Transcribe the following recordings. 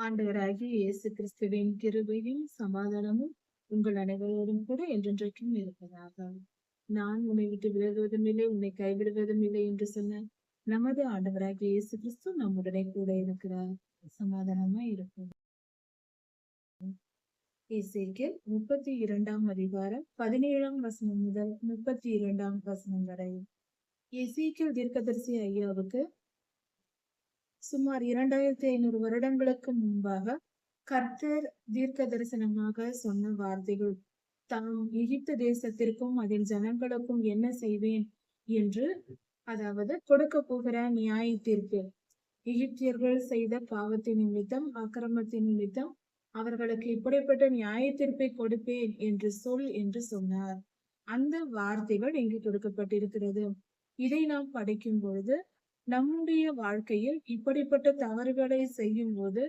ஆண்டவராகிய இயேசு கிறிஸ்துவின் கிருபையும் சமாதானமும் உங்கள் அனைவரோடும் கூட என்றென்றைக்கும் இருப்பதாக. நான் உன்னை விட்டு விலகுவதும் இல்லை, உன்னை கைவிடுவதும் இல்லை என்று சொன்ன நமது ஆண்டவராகிய இயேசு கிறிஸ்து நம்முடனே கூட இருக்கிறார். சமாதானமா இருக்கும். எசேக்கியேல் 32ஆம் அதிகாரம் 17ஆம் வசனம் முதல் 32ஆம் வசனம் வரை. எசேக்கியேல் தீர்க்கதரிசி ஐயாவுக்கு சுமார் 2500 வருடங்களுக்கு முன்பாக கர்த்தர் தீர்க்க தரிசனமாக சொன்ன வார்த்தைகள், தாம் எகிப்து தேசத்திற்கும் அதில் ஜனங்களுக்கும் என்ன செய்வேன் என்று, அதாவது கொடுக்க போகிற நியாய தீர்ப்பு, எகிப்தியர்கள் செய்த பாவத்தின் நிமித்தம், அக்கிரமத்தின் நிமித்தம் அவர்களுக்கு இப்படிப்பட்ட நியாய தீர்ப்பை கொடுப்பேன் என்று சொன்னார். அந்த வார்த்தைகள் இங்கு கொடுக்கப்பட்டிருக்கிறது. இதை நாம் படிக்கும் பொழுது நம்முடைய வாழ்க்கையில் இப்படிப்பட்ட தவறுகளை செய்யும் போது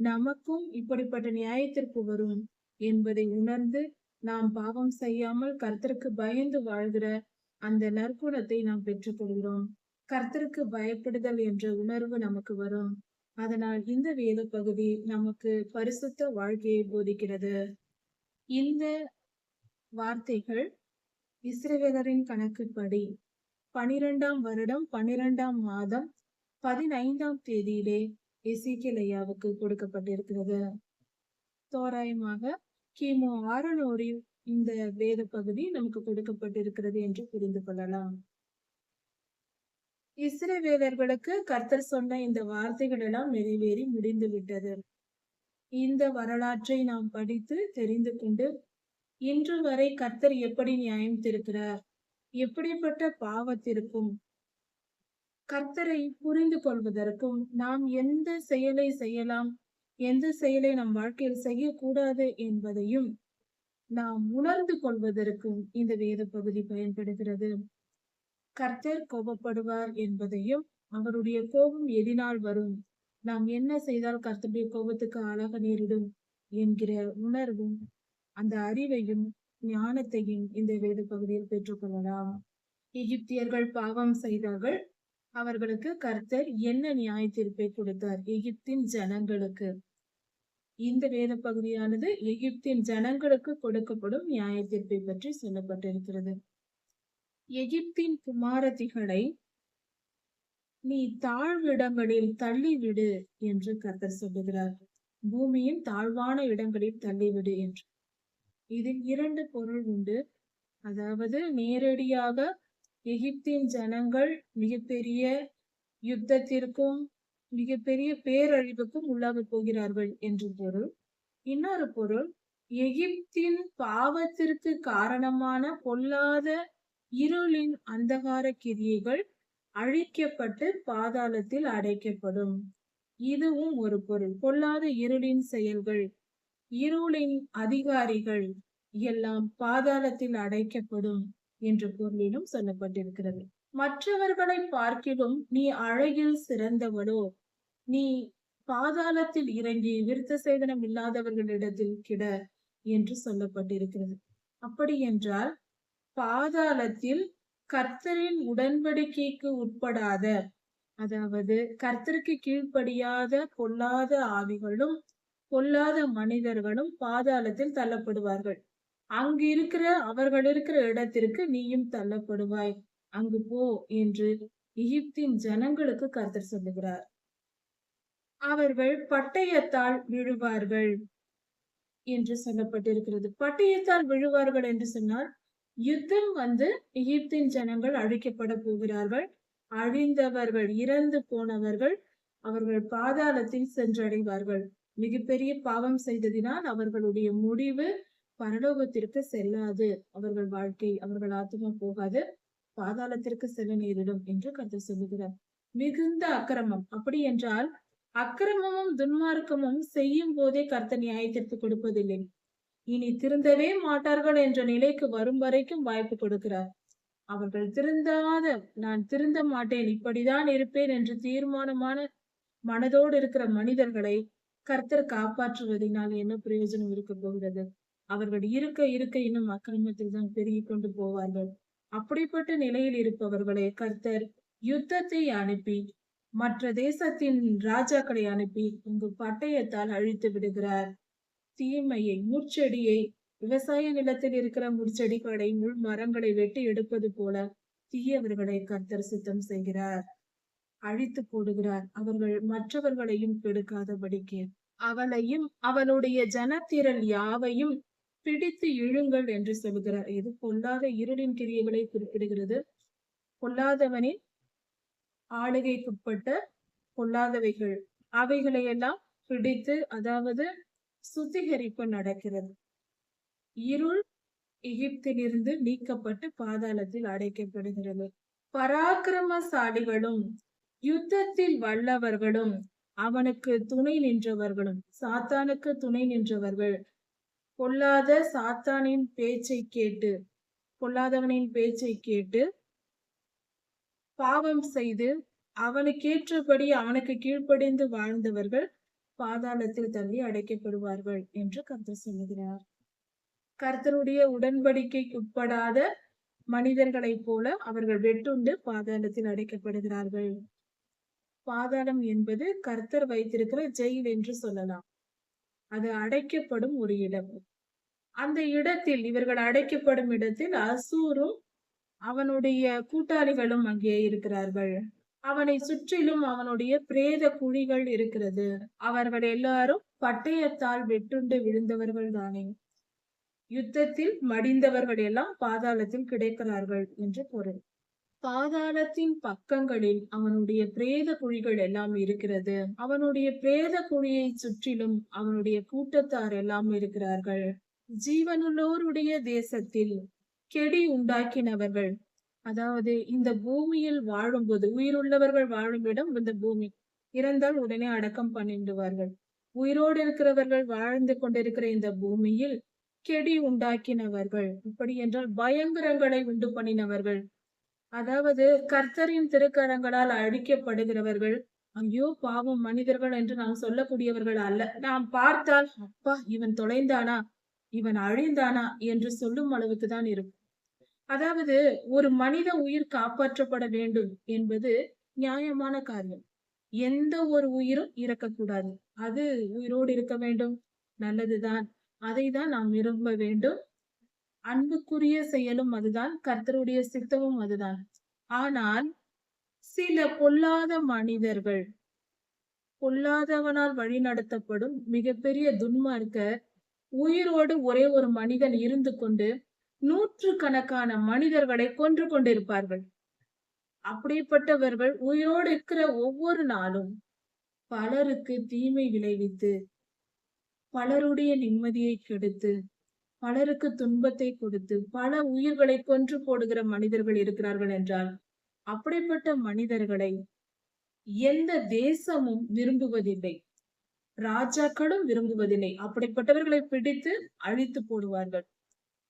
நமக்கும் இப்படிப்பட்ட நியாயத்திற்கு வரும் என்பதை உணர்ந்து நாம் பாவம் செய்யாமல் கர்த்தருக்கு பயந்து வாழ்கிற அந்த நற்குணத்தை நாம் பெற்றுக்கொள்கிறோம். கர்த்தருக்கு பயப்படுதல் என்ற உணர்வு நமக்கு வரும். அதனால் இந்த வேத பகுதி நமக்கு பரிசுத்த வாழ்க்கையை போதிக்கிறது. இந்த வார்த்தைகள் இஸ்ரவேலரின் கணக்குப்படி 12ஆம் வருடம் 12ஆம் மாதம் 15ஆம் தேதியிலே எசேக்கியேல் ஐயாவுக்கு கொடுக்கப்பட்டிருக்கிறது. தோராயமாக கிமு 600 இந்த வேத பகுதி நமக்கு கொடுக்கப்பட்டிருக்கிறது என்று புரிந்து கொள்ளலாம். இஸ்ரவேலர்களுக்கு கர்த்தர் சொன்ன இந்த வார்த்தைகள் எல்லாம் நிறைவேறி முடிந்து விட்டது. இந்த வரலாற்றை நாம் படித்து தெரிந்து கொண்டு இன்று வரை கர்த்தர் எப்படி நியாயம் தீர்க்கிறார், எப்படிப்பட்ட பாவத்திற்கும் கர்த்தரை புரிந்து கொள்வதற்கும் நாம் எந்த செயலை செய்யலாம், எந்த செயலை நம் வாழ்க்கையில் செய்யக்கூடாது என்பதையும் நாம் உணர்ந்து கொள்வதற்கும் இந்த வேத பகுதி பயன்படுகிறது. கர்த்தர் கோபப்படுவார் என்பதையும், அவருடைய கோபம் எதினால் வரும், நாம் என்ன செய்தால் கர்த்தருடைய கோபத்துக்கு ஆளாக நேரிடும் என்கிற உணர்வும் அந்த அறிவையும் ஞானத்தையும் இந்த வேத பகுதியில் பெற்றுக்கொள்ளலாம். எகிப்தியர்கள் பாவம் செய்தார்கள். அவர்களுக்கு கர்த்தர் என்ன நியாய தீர்ப்பை கொடுத்தார்? எகிப்தின் ஜனங்களுக்கு. இந்த வேத பகுதியானது எகிப்தின் ஜனங்களுக்கு கொடுக்கப்படும் நியாய தீர்ப்பை பற்றி சொல்லப்பட்டிருக்கிறது. எகிப்தின் குமாரத்திகளை நீ தாழ்விடங்களில் தள்ளிவிடு என்று கர்த்தர் சொல்லுகிறார். பூமியின் தாழ்வான இடங்களில் தள்ளிவிடு என்று. இதில் 2 பொருள் உண்டு. அதாவது நேரடியாக எகிப்தின் ஜனங்கள் மிகப்பெரிய யுத்தத்திற்கும் மிகப்பெரிய பேரழிவுக்கும் உள்ளாக போகிறார்கள் என்று பொருள். இன்னொரு பொருள், எகிப்தின் பாவத்திற்கு காரணமான பொல்லாத இருளின் அந்தகார கிரியைகள் அழிக்கப்பட்டு பாதாளத்தில் அடைக்கப்படும். இதுவும் ஒரு பொருள். பொல்லாத இருளின் செயல்கள், இருளின் அதிகாரிகள் எல்லாம் பாதாளத்தில் அடைக்கப்படும் என்ற பொருளிலும் சொல்லப்பட்டிருக்கிறது. மற்றவர்களை பார்க்கிலும் நீ அழகில் சிறந்தவளோ, நீ பாதாளத்தில் இறங்கி விருத்த சேதனம் இல்லாதவர்களிடத்தில் கிட என்று சொல்லப்பட்டிருக்கிறது. அப்படி என்றால் பாதாளத்தில் கர்த்தரின் உடன்படிக்கைக்கு உட்படாத, அதாவது கர்த்தருக்கு கீழ்ப்படியாத பொல்லாத ஆவிகளும் பொல்லாத மனிதர்களும் பாதாளத்தில் தள்ளப்படுவார்கள். அங்கு அவர்கள் இருக்கிற இடத்திற்கு நீயும் தள்ளப்படுவாய், அங்கு போ என்று எகிப்தின் ஜனங்களுக்கு கர்த்தர் சொல்லுகிறார். அவர்கள் பட்டயத்தால் விழுவார்கள் என்று சொல்லப்பட்டிருக்கிறது. பட்டயத்தால் விழுவார்கள் என்று சொன்னால் யுத்தம் வந்து எகிப்தின் ஜனங்கள் அழிக்கப்பட போகிறார்கள். அழிந்தவர்கள், இறந்து போனவர்கள் அவர்கள் பாதாளத்தில் சென்றடைவார்கள். மிகப்பெரிய பாவம் செய்ததினால் அவர்களுடைய முடிவு பரலோகத்திற்கு செல்லாது. அவர்கள் வாழ்க்கை, அவர்கள் ஆத்மா போகாது, பாதாளத்திற்கு செல்ல நேரிடும் என்று கர்த்தர் சொல்லுகிறார். மிகுந்த அக்கிரமம். அப்படி என்றால் அக்கிரமமும் துன்மார்க்கமும் செய்யும் போதே கர்த்தர் நியாயத்திற்கு கொடுப்பதில்லை. இனி திருந்தவே மாட்டார்கள் என்ற நிலைக்கு வரும் வரைக்கும் வாய்ப்பு கொடுக்கிறார். அவர்கள் திருந்தாத, நான் திருந்த மாட்டேன், இப்படிதான் இருப்பேன் என்று தீர்மானமான மனதோடு இருக்கிற மனிதர்களை கர்த்தர் காப்பாற்றுவதனால் என்ன பிரயோஜனம் இருக்க போகிறது? அவர்கள் இருக்க இருக்க இன்னும் அக்கிரமத்தில் தான் பெருகி கொண்டு போவார்கள். அப்படிப்பட்ட நிலையில் இருப்பவர்களை கர்த்தர் யுத்தத்தை அனுப்பி மற்ற தேசத்தின் ராஜாக்களை அனுப்பி உங்க பட்டயத்தால் அழித்து விடுகிறார். தீமையை, முட்செடியை, விவசாய நிலத்தில் இருக்கிற முட்செடிகளை, முள் மரங்களை வெட்டி எடுப்பது போல தீயவர்களை கர்த்தர் சுத்தம் செய்கிறார், அழித்து போடுகிறார். அவர்கள் மற்றவர்களையும் கெடுக்காதபடிக்கு அவளையும் அவளுடைய ஜனத்திரள் யாவையும் பிடித்து இழுங்கள் என்று சொல்கிறார். இது பொல்லாத இருளின் கிரியைகளை குறிப்பிடுகிறது. பொல்லாதவனின் ஆளுகைக்குட்பட்ட பொல்லாதவைகள் அவைகளையெல்லாம் பிடித்து, அதாவது சுத்திகரிப்பு நடக்கிறது. இருள் எகிப்திலிருந்து நீக்கப்பட்டு பாதாளத்தில் அடைக்கப்படுகிறது. பராக்கிரமசாலிகளும் யுத்தத்தில் வல்லவர்களும் அவனுக்கு துணை நின்றவர்களும், சாத்தானுக்கு துணை நின்றவர்கள் பொல்லாத சாத்தானின் பேச்சை கேட்டு, பொல்லாதவனின் பேச்சை கேட்டு பாவம் செய்து அவனுக்கேற்றபடி அவனுக்கு கீழ்ப்படிந்து வாழ்ந்தவர்கள் பாதாளத்தில் தள்ளி அடைக்கப்படுவார்கள் என்று கர்த்தர் சொல்லுகிறார். கர்த்தருடைய உடன்படிக்கைக்கு உட்படாத மனிதர்களைப் போல அவர்கள் வெட்டுண்டு பாதாளத்தில் அடைக்கப்படுகிறார்கள். பாதாளம் என்பது கர்த்தர் வைத்திருக்கிற ஜெயில் என்று சொல்லலாம். அது அடைக்கப்படும் ஒரு இடம். அந்த இடத்தில், இவர்கள் அடைக்கப்படும் இடத்தில் அசூரும் அவனுடைய கூட்டாளிகளும் அங்கே இருக்கிறார்கள். அவனை சுற்றிலும் அவனுடைய பிரேத குழிகள் இருக்கிறது. அவர்கள் எல்லாரும் பட்டயத்தால் வெட்டுண்டு விழுந்தவர்கள் தானே. யுத்தத்தில் மடிந்தவர்கள் எல்லாம் பாதாளத்தில் கிடைக்கிறார்கள் என்று பொருள். பாதாளத்தின் பக்கங்களில் அவனுடைய பிரேத குழிகள் எல்லாம் இருக்கிறது. அவனுடைய பிரேத குழியை சுற்றிலும் அவனுடைய கூட்டத்தார் எல்லாம் இருக்கிறார்கள். ஜீவனுள்ளோருடைய தேசத்தில் கெடி உண்டாக்கினவர்கள், அதாவது இந்த பூமியில் வாழும்போது, உயிருள்ளவர்கள் வாழும் இடம் இந்த பூமி, இறந்தால் உடனே அடக்கம் பண்ணிடுவார்கள். உயிரோடு இருக்கிறவர்கள் வாழ்ந்து கொண்டிருக்கிற இந்த பூமியில் கெடி உண்டாக்கினவர்கள், இப்படி என்றால் பயங்கரங்களை உண்டு பண்ணினவர்கள், அதாவது கர்த்தரின் திருக்கரங்களால் அழிக்கப்படுகிறவர்கள். ஐயோ பாவம் மனிதர்கள் என்று நாம் சொல்லக்கூடியவர்கள் அல்ல. நாம் பார்த்தால் அப்பா இவன் தொலைந்தானா, இவன் அழிந்தானா என்று சொல்லும் அளவுக்கு தான் இருக்கும். அதாவது ஒரு மனித உயிர் காப்பாற்றப்பட வேண்டும் என்பது நியாயமான காரியம். எந்த ஒரு உயிரும் இறக்கக்கூடாது. அது உயிரோடு இருக்க வேண்டும், நல்லதுதான். அதை தான் நாம் விரும்ப வேண்டும். அன்புக்குரிய செயலும் அதுதான், கர்த்தருடைய சித்தமும் அதுதான். ஆனால் சில பொல்லாத மனிதர்கள், பொல்லாதவனால் வழி நடத்தப்படும் மிகப்பெரிய துன்மார்க்கர் உயிரோடு ஒரே ஒரு மனிதன் இருந்து கொண்டு நூற்றுக்கணக்கான மனிதர்களை கொன்று கொண்டிருப்பார்கள். அப்படிப்பட்டவர்கள் உயிரோடு இருக்கிற ஒவ்வொரு நாளும் பலருக்கு தீமை விளைவித்து, பலருடைய நிம்மதியை கெடுத்து, பலருக்கு துன்பத்தை கொடுத்து, பல உயிர்களை கொன்று போடுகிற மனிதர்கள் இருக்கிறார்கள் என்றால், அப்படிப்பட்ட மனிதர்களை எந்த தேசமும் விரும்புவதில்லை, ராஜாக்களும் விரும்புவதில்லை. அப்படிப்பட்டவர்களை பிடித்து அழித்து போடுவார்கள்.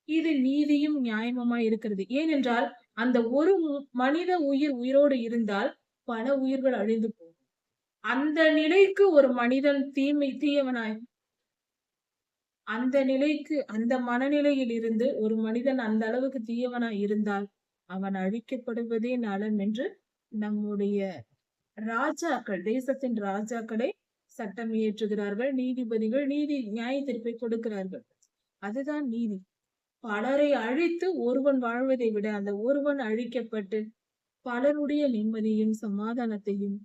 இது நீதியும் நியாயமுமா இருக்கிறது. ஏனென்றால் அந்த ஒரு மனித உயிர் உயிரோடு இருந்தால் பல உயிர்கள் அழிந்து போகும். அந்த நிலைக்கு ஒரு மனிதன் தீயவனாய், அந்த நிலைக்கு, அந்த மனநிலையில் இருந்து ஒரு மனிதன் அந்த அளவுக்கு தீயவனாய் இருந்தால் அவன் அழிக்கப்படுவதே நலன் என்று நம்முடைய ராஜாக்கள், தேசத்தின் ராஜாக்களை சட்டம் இயற்றுகிறார்கள். நீதிபதிகள் நீதி நியாய தீர்ப்பை கொடுக்கிறார்கள். அதுதான் நீதி. பலரை அழித்து ஒருவன் வாழ்வதை விட அந்த ஒருவன் அழிக்கப்பட்டு பலருடைய நிம்மதியும் சமாதானத்தையும்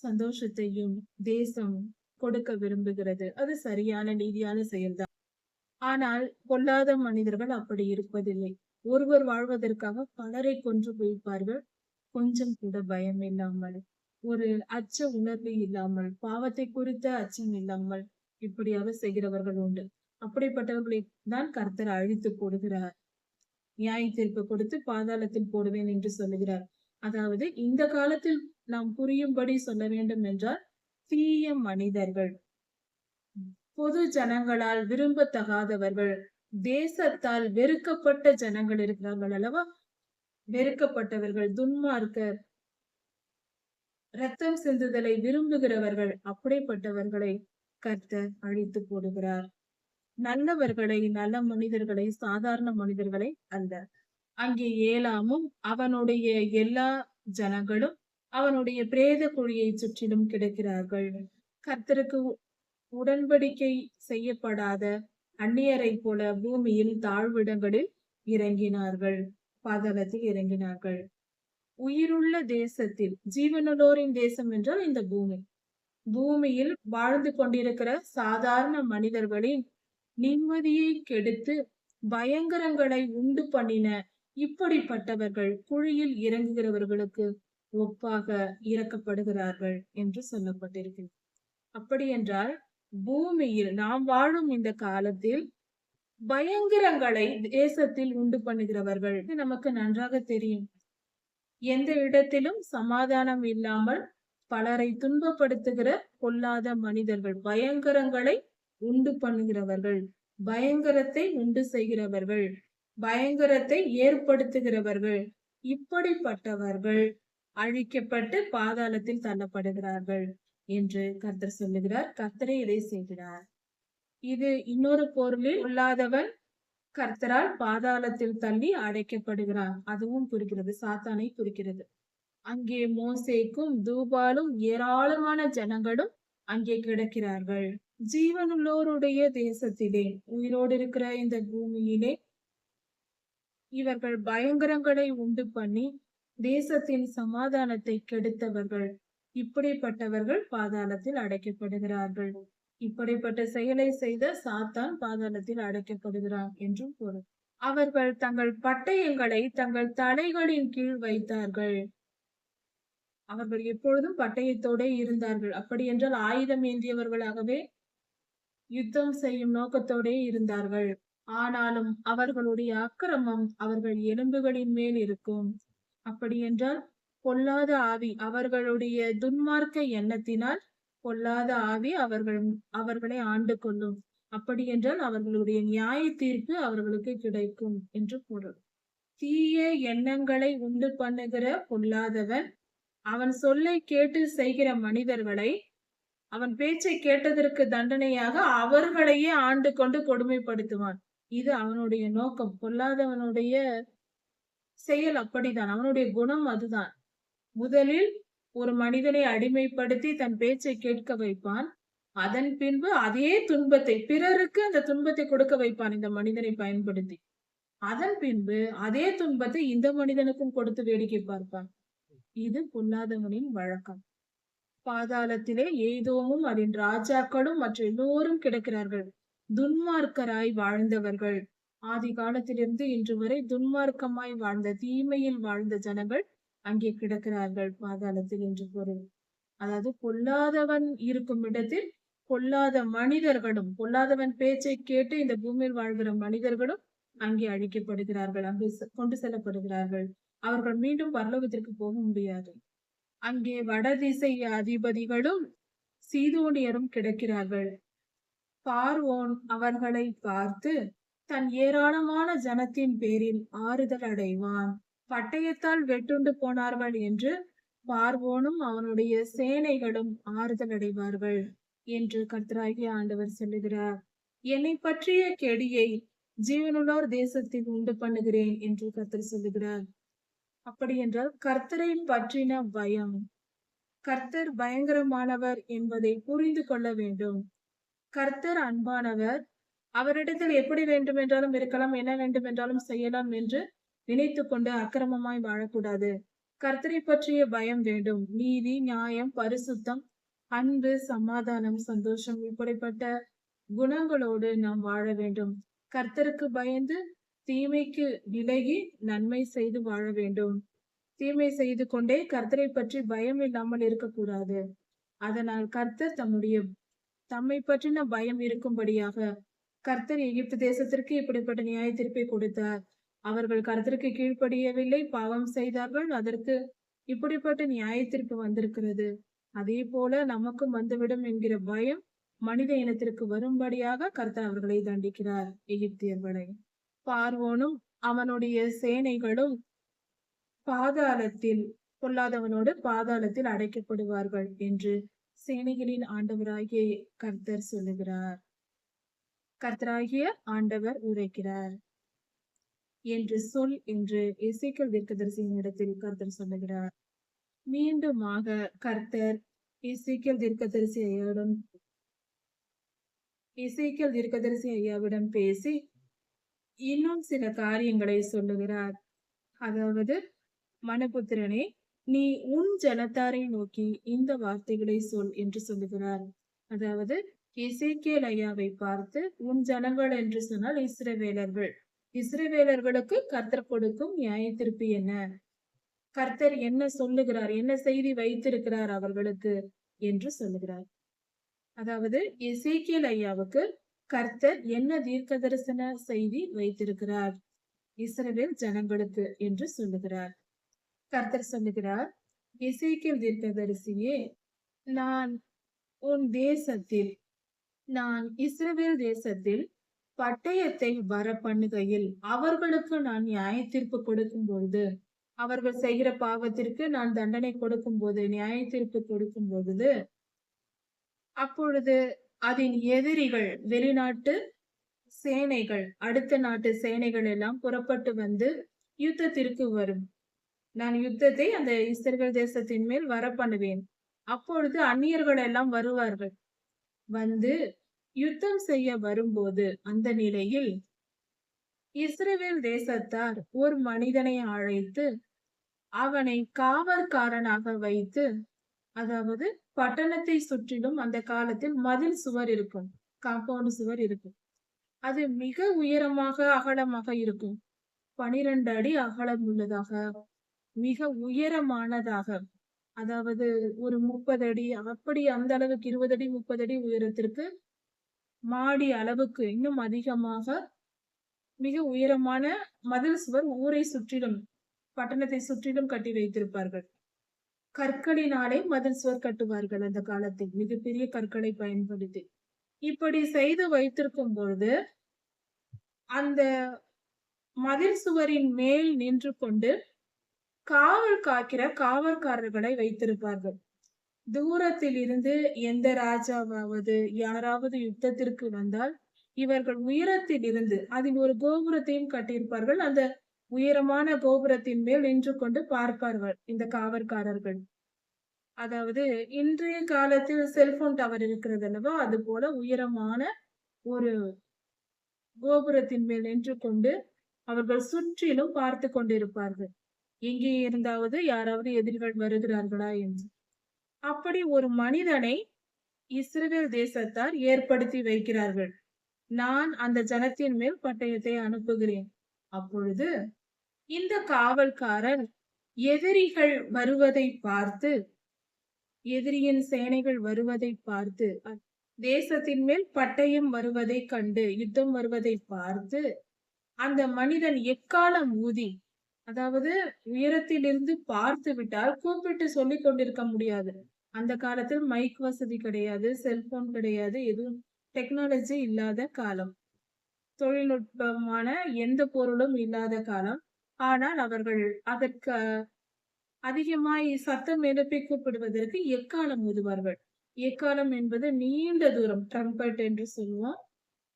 சந்தோஷத்தையும் தேசம் கொடுக்க விரும்புகிறது. அது சரியான நீதியான செயல்தான். ஆனால் பொல்லாத மனிதர்கள் அப்படி இருப்பதில்லை. ஒருவர் வாழ்வதற்காக பலரை கொன்று குவிப்பார்கள். கொஞ்சம் கூட பயம் இல்லாமல், ஒரு அச்ச உணர்வு இல்லாமல், பாவத்தை குறித்த அச்சம் இல்லாமல் இப்படியாக செய்கிறவர்கள் உண்டு. அப்படிப்பட்டவர்களை தான் கர்த்தர் அழித்து போடுகிறார். நியாய தீர்ப்பு கொடுத்து பாதாளத்தில் போடுவேன் என்று சொல்லுகிறார். அதாவது இந்த காலத்தில் நாம் புரியும்படி சொல்ல வேண்டும் என்றால், தீய மனிதர்கள், பொது ஜனங்களால் விரும்பத்தகாதவர்கள், தேசத்தால் வெறுக்கப்பட்ட ஜனங்கள் இருக்கிறார்கள் அல்லவா, வெறுக்கப்பட்டவர்கள், துன்மார்க்கர், ரத்தம் சிந்துதலை விரும்புகிறவர்கள், அப்படிப்பட்டவர்களை கர்த்தர் அழித்து போடுகிறார். நல்லவர்களை, நல்ல மனிதர்களை, சாதாரண மனிதர்களை அல்ல. அங்கே ஏலாமும் அவனுடைய எல்லா ஜனங்களும் அவனுடைய பிரேத குழியை சுற்றிலும் கிடக்கிறார்கள். கர்த்தருக்கு உடன்படிக்கை செய்யப்படாத அந்நியரைப் போல பூமியில் தாழ்விடங்களில் இறங்கினார்கள், பாதாளத்தில் இறங்கினார்கள். உயிருள்ள தேசத்தில், ஜீவனுள்ளோரின் தேசம் என்றால் இந்த பூமி, பூமியில் வாழ்ந்து கொண்டிருக்கிற சாதாரண மனிதர்களின் நிம்மதியை கெடுத்து பயங்கரங்களை உண்டு பண்ணின இப்படிப்பட்டவர்கள் குழியில் இறங்குகிறவர்களுக்கு ஒப்பாக இறக்கப்படுகிறார்கள் என்று சொல்லப்பட்டிருக்கிறது. அப்படி என்றால் பூமியில் நாம் வாழும் இந்த காலத்தில் பயங்கரங்களை தேசத்தில் உண்டு பண்ணுகிறவர்கள் நமக்கு நன்றாக தெரியும். எந்த இடத்திலும் சமாதானம் இல்லாமல் பலரை துன்பப்படுத்துகிற பொல்லாத மனிதர்கள், பயங்கரங்களை உண்டு பண்ணுகிறவர்கள், பயங்கரத்தை உண்டு செய்கிறவர்கள், பயங்கரத்தை ஏற்படுத்துகிறவர்கள், இப்படிப்பட்டவர்கள் அழிக்கப்பட்டு பாதாளத்தில் தள்ளப்படுகிறார்கள் என்று கர்த்தர் சொல்லுகிறார். கர்த்தரே இதை செய்கிறார். இது இன்னொரு பொருளில் உள்ளாதவன் கர்த்தரால் பாதாளத்தில் தள்ளி அடைக்கப்படுகிறான். அதுவும் குறிக்கிறது, சாத்தானை குறிக்கிறது. அங்கே மோசேக்கும் தூபாலும் ஏராளமான ஜனங்களும் அங்கே கிடக்கிறார்கள். ஜீவனுள்ளோருடைய தேசத்திலே, உயிரோடு இருக்கிற இந்த பூமியிலே இவர்கள் பயங்கரங்களை உண்டு பண்ணி தேசத்தின் சமாதானத்தை கெடுத்தவர்கள், இப்படிப்பட்டவர்கள் பாதாளத்தில் அடைக்கப்படுகிறார்கள். இப்படிப்பட்ட செயலை செய்த சாத்தான் பாதாளத்தில் அடைக்கப்படுகிறான் என்றும் பொருள். அவர்கள் தங்கள் பட்டயங்களை தங்கள் தலைகளின் கீழ் வைத்தார்கள். அவர்கள் எப்பொழுதும் பட்டயத்தோட இருந்தார்கள். அப்படி என்றால் ஆயுதம் ஏந்தியவர்களாகவே யுத்தம் செய்யும் நோக்கத்தோட இருந்தார்கள். ஆனாலும் அவர்களுடைய அக்கிரமம் அவர்கள் எலும்புகளின் மேல் இருக்கும். அப்படி என்றால் பொல்லாத ஆவி, அவர்களுடைய துன்மார்க்க எண்ணத்தினால் பொல்லாத ஆவி அவர்களை ஆண்டு கொள்ளும். அப்படி என்றால் அவர்களுடைய நியாய தீர்ப்பு அவர்களுக்கு கிடைக்கும் என்று பொருள். தீய எண்ணங்களை உண்டு பண்ணுகிற பொல்லாதவன் அவன் சொல்லை கேட்டு செய்கிற மனிதர்களை, அவன் பேச்சை கேட்டதற்கு தண்டனையாக அவர்களையே ஆண்டு கொண்டு கொடுமைப்படுத்துவான். இது அவனுடைய நோக்கம். பொல்லாதவனுடைய செயல் அப்படிதான், அவனுடைய குணம் அதுதான். முதலில் ஒரு மனிதனை அடிமைப்படுத்தி தன் பேச்சை கேட்க வைப்பான். அதன் பின்பு அதே துன்பத்தை பிறருக்கு அந்த துன்பத்தை கொடுக்க வைப்பான் இந்த மனிதனை பயன்படுத்தி. அதன் பின்பு அதே துன்பத்தை இந்த மனிதனுக்கும் கொடுத்து வேடிக்கை பார்ப்பான். இது பொல்லாதவனின் வழக்கம். பாதாளத்திலே ஏதோமும் அதன் ராஜாக்களும் மற்ற எல்லோரும் கிடக்கிறார்கள். துன்மார்க்கராய் வாழ்ந்தவர்கள், ஆதி காலத்திலிருந்து இன்று வரை துன்மார்க்கமாய் வாழ்ந்த, தீமையில் வாழ்ந்த ஜனங்கள் அங்கே கிடக்கிறார்கள் பாதாளத்தில் என்று பொருள். அதாவது பொல்லாதவன் இருக்கும் இடத்தில் பொல்லாத மனிதர்களும், பொல்லாதவன் பேச்சை கேட்டு இந்த பூமியில் வாழ்கிற மனிதர்களும் அங்கே அழிக்கப்படுகிறார்கள், அங்கு கொண்டு செல்லப்படுகிறார்கள். அவர்கள் மீண்டும் பரலோகத்திற்கு போக முடியாது. அங்கே வடதிசை அதிபதிகளும் சீதோனியரும் கிடக்கிறார்கள். பார்வோன் அவர்களை பார்த்து தன் ஏராளமான ஜனத்தின் பேரில் ஆறுதல் அடைவான். பட்டயத்தால் வெட்டுண்டு போனார்கள் என்று பார்வோனும் அவனுடைய சேனைகளும் ஆறுதல் அடைவார்கள் என்று கர்த்தராகிய ஆண்டவர் சொல்லுகிறார். என்னை பற்றிய கெடியை ஜீவனுள்ளோர் தேசத்தில் உண்டு பண்ணுகிறேன் என்று கர்த்தர் சொல்லுகிறார். அப்படி என்றால் கர்த்தரை பற்றின பயம், கர்த்தர் பயங்கரமானவர் என்பதை புரிந்து கொள்ள வேண்டும். கர்த்தர் அன்பானவர், அவரிடத்தில் எப்படி வேண்டுமென்றாலும் இருக்கலாம், என்ன வேண்டுமென்றாலும் செய்யலாம் என்று நினைத்து கொண்டு அக்கிரமமாய் வாழக்கூடாது. கர்த்தரை பற்றிய பயம் வேண்டும். நீதி, நியாயம், பரிசுத்தம், அன்பு, சமாதானம், சந்தோஷம், இப்படிப்பட்ட குணங்களோடு நாம் வாழ வேண்டும். கர்த்தருக்கு பயந்து தீமைக்கு விலகி நன்மை செய்து வாழ வேண்டும். தீமை செய்து கொண்டே கர்த்தரை பற்றி பயம் இல்லாமல் இருக்கக்கூடாது. அதனால் கர்த்தர் தம்மை பற்றின பயம் இருக்கும்படியாக கர்த்தர் எகிப்து தேசத்திற்கு இப்படிப்பட்ட நியாய தீர்ப்பை கொடுத்தார். அவர்கள் கர்த்தருக்கு கீழ்ப்படியவில்லை, பாவம் செய்தார்கள், அதற்கு இப்படிப்பட்ட நியாய தீர்ப்பு வந்திருக்கிறது. அதே போல நமக்கும் வந்துவிடும் என்கிற பயம் மனித இனத்திற்கு வரும்படியாக கர்த்தர் அவர்களை தண்டிக்கிறார், எகிப்தியர்களை. பார்வோனும் அவனுடைய சேனைகளும் பாதாளத்தில், பொல்லாதவனோடு பாதாளத்தில் அடைக்கப்படுவார்கள் என்று சேனைகளின் ஆண்டவராகிய கர்த்தர் சொல்லுகிறார். கர்த்தராகிய ஆண்டவர் உரைக்கிறார் என்று சொல் என்று எசேக்கியேல் தீர்க்கதரிசியின் இடத்தில் கர்த்தர் சொல்லுகிறார். மீண்டுமாக கர்த்தர் இசைக்கேல் தீர்க்கதரிசி ஐயாவிடம் பேசி இன்னும் சில காரியங்களை சொல்லுகிறார். அதாவது, மனுபுத்திரனே, நீ உன் ஜனத்தாரை நோக்கி இந்த வார்த்தைகளை சொல் என்று சொல்லுகிறார். அதாவது, எசேக்கியேல் ஐயாவை பார்த்து உன் ஜனங்கள் என்று சொன்னால் இஸ்ரவேலர்கள். இஸ்ரவேலர்களுக்கு கர்த்தர் கொடுக்கும் நியாய தீர்ப்பு என்ன? கர்த்தர் என்ன சொல்லுகிறார், என்ன செய்தி வைத்திருக்கிறார் அவர்களுக்கு என்று சொல்லுகிறார். அதாவது, எசேக்கியேல் ஐயாவுக்கு கர்த்தர் என்ன தீர்க்க தரிசன செய்தி வைத்திருக்கிறார் இஸ்ரவேல் ஜனங்களுக்கு என்று சொல்லுகிறார். கர்த்தர் சொல்லுகிறார், எசேக்கியேல் தீர்க்கதரிசியே, நான் இஸ்ரவேல் தேசத்தில் பட்டயத்தை வர பண்ணுகையில் அவர்களுக்கு நான் நியாய தீர்ப்பு கொடுக்கும் பொழுது, அவர்கள் செய்கிற பாவத்திற்கு நான் தண்டனை கொடுக்கும் போது, நியாய தீர்ப்பு கொடுக்கும் பொழுது, அப்பொழுது அதன் எதிரிகள், வெளிநாட்டு சேனைகள், அடுத்த நாட்டு சேனைகள் எல்லாம் புறப்பட்டு வந்து யுத்தத்திற்கு வரும். நான் யுத்தத்தை அந்த இஸ்ரவேல் தேசத்தின் மேல் வர பண்ணுவேன். அப்பொழுது அந்நியர்கள் எல்லாம் வருவார்கள். வந்து யுத்தம் செய்ய வரும்போது அந்த நிலையில் இஸ்ரவேல் தேசத்தார் ஒரு மனிதனை அழைத்து அவனை காவற்காரனாக வைத்து, அதாவது பட்டணத்தை சுற்றிலும் அந்த காலத்தில் மதில் சுவர் இருக்கும், காம்பவுண்ட் சுவர் இருக்கும். அது மிக உயரமாக அகலமாக இருக்கும். 12 அடி அகலம் உள்ளதாக, மிக உயரமானதாக, அதாவது ஒரு 30 அடி, அப்படி அந்த அளவுக்கு 20 அடி 30 அடி உயரத்திற்கு, மாடி அளவுக்கு இன்னும் அதிகமாக மிக உயரமான மதில் சுவர் ஊரை சுற்றிலும், பட்டணத்தை சுற்றிலும் கட்டி வைத்திருப்பார்கள். கற்களினாலே மதில் சுவர் கட்டுவார்கள் அந்த காலத்தில், மிகப்பெரிய கற்களை பயன்படுத்தி. இப்படி செய்து வைத்திருக்கும் பொழுது அந்த மதில் சுவரின் மேல் நின்று கொண்டு காவல் காக்கிற காவல்காரர்களை வைத்திருப்பார்கள். தூரத்தில் இருந்து எந்த ராஜாவாவது யாராவது யுத்தத்திற்கு வந்தால் இவர்கள் உயரத்தில் இருந்து, அதில் ஒரு கோபுரத்தையும் கட்டியிருப்பார்கள், அந்த உயரமான கோபுரத்தின் மேல் நின்று கொண்டு பார்ப்பார்கள் இந்த காவற்காரர்கள். அதாவது இன்றைய காலத்தில் செல்போன் டவர் இருக்கிறது அல்லவா, அது போல உயரமான ஒரு கோபுரத்தின் மேல் நின்று கொண்டு அவர்கள் சுற்றிலும் பார்த்து கொண்டிருப்பார்கள், எங்கே இருந்தாவது யாராவது எதிரிகள் வருகிறார்களா என்று. அப்படி ஒரு மனிதனை இஸ்ரவேல் தேசத்தார் ஏற்படுத்தி வைக்கிறார்கள். நான் அந்த ஜனத்தின் மேல் பட்டயத்தை அனுப்புகிறேன். அப்பொழுது இந்த காவல்காரன் எதிரிகள் வருவதை பார்த்து, எதிரியின் சேனைகள் வருவதை பார்த்து, தேசத்தின் மேல் பட்டயம் வருவதை கண்டு, யுத்தம் வருவதை பார்த்து, அந்த மனிதன் எக்காலம் ஊதி, அதாவது உயரத்திலிருந்து பார்த்து விட்டால் கூப்பிட்டு சொல்லிக் கொண்டிருக்க முடியாது. அந்த காலத்தில் மைக் வசதி கிடையாது, செல்போன் கிடையாது, எதுவும் டெக்னாலஜி இல்லாத காலம், தொழில்நுட்பமான எந்த பொருளும் இல்லாத காலம். ஆனால் அவர்கள் அதற்கு அதிகமாய் சத்தம் எழுப்பி கூப்பிடுவதற்கு எக்காலம் ஊதுவார்கள். எக்காலம் என்பது நீண்ட தூரம், ட்ரம்பட் என்று சொல்லுவோம்.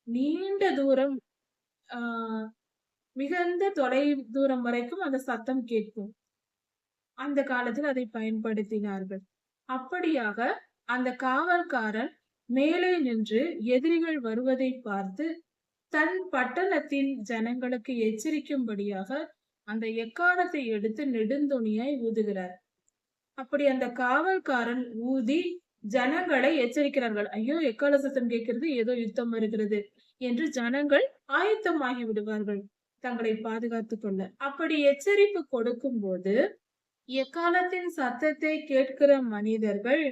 நீண்ட தூரம், மிகுந்த தொலை தூரம் வரைக்கும் அந்த சத்தம் கேட்கும். அந்த காலத்தில் அதை பயன்படுத்தினார்கள். அப்படியாக அந்த காவல்காரன் மேலே நின்று எதிரிகள் வருவதை பார்த்து தன் பட்டணத்தின் ஜனங்களுக்கு எச்சரிக்கும்படியாக அந்த எக்காலத்தை எடுத்து நெடுந்தொனியாய் ஊதுகிறார். அப்படி அந்த காவல்காரன் ஊதி ஜனங்களை எச்சரிக்கிறார்கள். ஐயோ, எக்கால சத்தம் கேட்கிறது, ஏதோ யுத்தம் வருகிறது என்று ஜனங்கள் ஆயத்தமாகி விடுவார்கள் தங்களை பாதுகாத்துக் கொள்ள. அப்படி எச்சரிப்பு கொடுக்கும் போது எக்காலத்தின் சத்தத்தை கேட்கிற மனிதர்கள்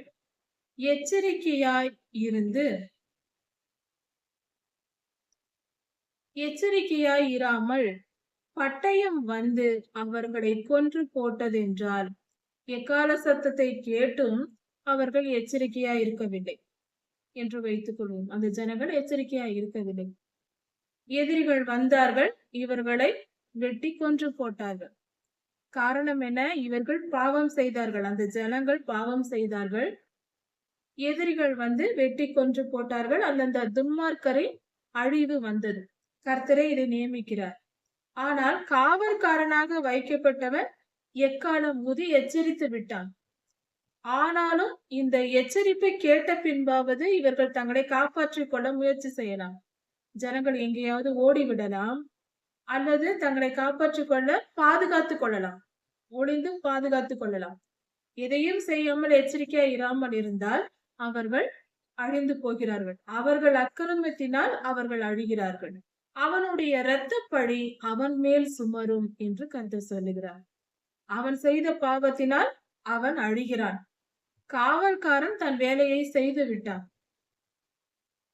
எச்சரிக்கையாய் இராமல் பட்டயம் வந்து அவர்களை கொன்று போட்டதென்றால், எக்கால சத்தத்தை கேட்டும் அவர்கள் எச்சரிக்கையாய் இருக்கவில்லை என்று வைத்துக் கொள்வோம். அந்த ஜனங்கள் எச்சரிக்கையாய் இருக்கவில்லை. எதிரிகள் வந்தார்கள், இவர்களை வெட்டி கொன்று போட்டார்கள். காரணம் என்ன? இவர்கள் பாவம் செய்தார்கள், அந்த ஜனங்கள் பாவம் செய்தார்கள். எதிரிகள் வந்து வெட்டி கொன்று போட்டார்கள். அந்தந்த துன்மார்க்கரை அழிவு வந்தது. கர்த்தரே இதை நியமிக்கிறார். ஆனால் காவல்காரனாக வைக்கப்பட்டவன் எக்காலம் ஊதி எச்சரித்து விட்டான். ஆனாலும் இந்த எச்சரிப்பை கேட்ட பின்பாவது இவர்கள் தங்களை காப்பாற்றிக் கொள்ள முயற்சி செய்யலாம். ஜனங்கள் எங்கேயாவது ஓடிவிடலாம் அல்லது தங்களை காப்பாற்றிக் கொள்ள பாதுகாத்துக் கொள்ளலாம். ஒளிந்து பாதுகாத்துக் கொள்ளலாம். எதையும் செய்யாமல் எச்சரிக்கையா இராமல் இருந்தால் அவர்கள் அழிந்து போகிறார்கள். அவர்கள் அக்கிரமத்தினால் அவர்கள் அழிகிறார்கள். அவனுடைய இரத்தப்பழி அவன் மேல் சுமரும் என்று கர்த்தர் சொல்லுகிறார். அவன் செய்த பாவத்தினால் அவன் அழிகிறான். காவல்காரன் தன் வேலையை செய்து விட்டான்.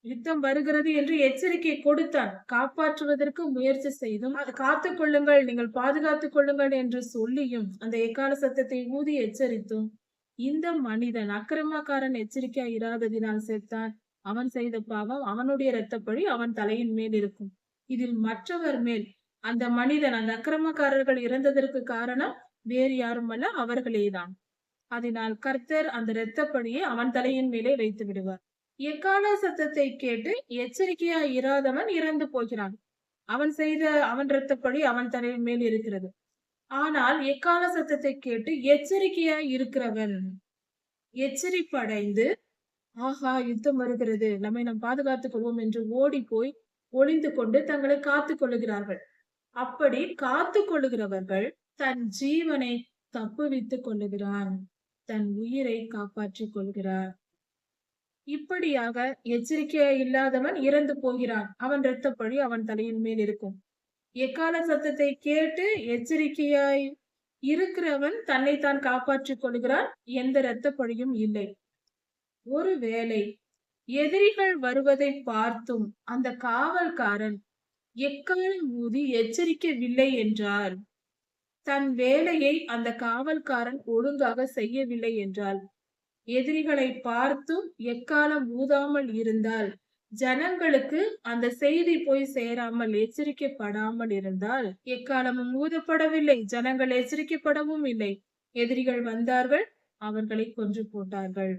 யுத்தம் வருகிறது என்று எச்சரிக்கை கொடுத்தான். காப்பாற்றுவதற்கு முயற்சி செய்தும் அது காத்துக் கொள்ளுங்கள், நீங்கள் பாதுகாத்துக் கொள்ளுங்கள் என்று சொல்லியும் அந்த எக்கால சத்தத்தை ஊதி எச்சரித்தும் இந்த மனிதன் அக்கிரமக்காரன் எச்சரிக்கையா இராததினால் செத்தான். அவன் செய்த பாவம் அவனுடைய இரத்தப்பழி அவன் தலையின் மேல் இருக்கும். இதில் மற்றவர் மேல் அந்த மனிதன் அந்த அக்கிரமக்காரர்கள் இறந்ததற்கு காரணம் வேறு யாருமல்ல, அவர்களேதான். அதனால் கர்த்தர் அந்த இரத்தப்பழியை அவன் தலையின் மேலே வைத்து விடுவார். எக்கால சத்தத்தை கேட்டு எச்சரிக்கையா இராதவன் இறந்து போகிறான். அவன் இரத்தப்பழி அவன் தலையின் மேல் இருக்கிறது. ஆனால் எக்கால சத்தத்தை கேட்டு எச்சரிக்கையா இருக்கிறவன் எச்சரிப்படைந்து, ஆஹா யுத்தம் வருகிறது, நம்மை நாம் பாதுகாத்துக் கொள்வோம் என்று ஓடி போய் ஒளிந்து கொண்டு தங்களை காத்துக் கொள்ளுகிறார்கள். அப்படி காத்துக் கொள்ளுகிறவர்கள் தன் ஜீவனை தப்புவித்துக் கொள்ளுகிறான், தன் உயிரை காப்பாற்றிக் கொள்கிறார். இப்படியாக எச்சரிக்கையா இல்லாதவன் இறந்து போகிறான். அவன் இரத்தப்பழி அவன் தலையின் மேல் இருக்கும். எக்கால சத்தத்தை கேட்டு எச்சரிக்கையாய் இருக்கிறவன் தன்னைத்தான் காப்பாற்றிக் கொள்கிறான். எந்த இரத்தப்பழியும் இல்லை. ஒருவேளை எதிரிகள் வருவதை பார்த்தும் அந்த காவல்காரன் எக்காலம் ஊதி எச்சரிக்கவில்லை என்றால், தன் வேலையை அந்த காவல்காரன் ஒழுங்காக செய்யவில்லை என்றால், எதிரிகளை பார்த்தும் எக்காலம் ஊதாமல் இருந்தால், ஜனங்களுக்கு அந்த செய்தி போய் சேராமல் எச்சரிக்கப்படாமல் இருந்தால், எக்காலமும் ஊதப்படவில்லை, ஜனங்கள் எச்சரிக்கப்படவும் இல்லை. எதிரிகள் வந்தார்கள், அவர்களை கொன்று போட்டார்கள்.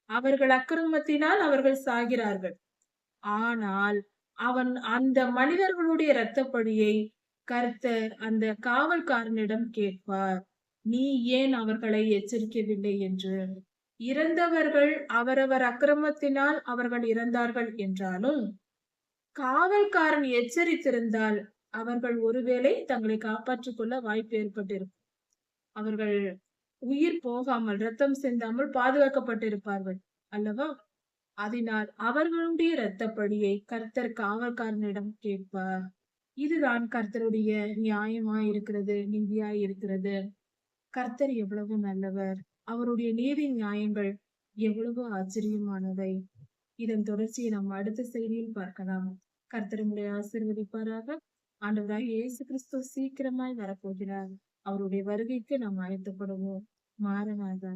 அவர்கள் அக்கிரமத்தினால் அவர்கள் சாகிறார்கள். ஆனால் அவன் அந்த மனிதர்களுடைய இரத்தப்பழியை கர்த்தர் அந்த காவல்காரனிடம் கேட்பார், நீ ஏன் அவர்களை எச்சரிக்கவில்லை என்று. இறந்தவர்கள் அவரவர் அக்கிரமத்தினால் அவர்கள் இறந்தார்கள் என்றாலும், காவல்காரன் எச்சரித்திருந்தால் அவர்கள் ஒருவேளை தங்களை காப்பாற்றிக் கொள்ள வாய்ப்பு ஏற்பட்டிருக்கும். அவர்கள் உயிர் போகாமல் ரத்தம் சிந்தாமல் பாதுகாக்கப்பட்டிருப்பார்கள் அல்லவா? அதனால் அவர்களுடைய இரத்தப்பழியை கர்த்தர் காவல்காரனிடம் கேட்பார். இதுதான் கர்த்தருடைய நியாயமாய் இருக்கிறது, நீதியாய் இருக்கிறது. கர்த்தர் எவ்வளவு நல்லவர், அவருடைய நீதி நியாயங்கள் எவ்வளவு ஆச்சரியமானவை. இதன் தொடர்ச்சியை நாம் அடுத்த செய்தியில் பார்க்கலாம். கர்த்தர் உங்களை ஆசீர்வதிப்பாராக. ஆண்டவராய் இயேசு கிறிஸ்து சீக்கிரமாய் வரப்போகிறார். அவருடைய வருகைக்கு நாம் ஆயத்தப்படுவோம். மாரநாதா.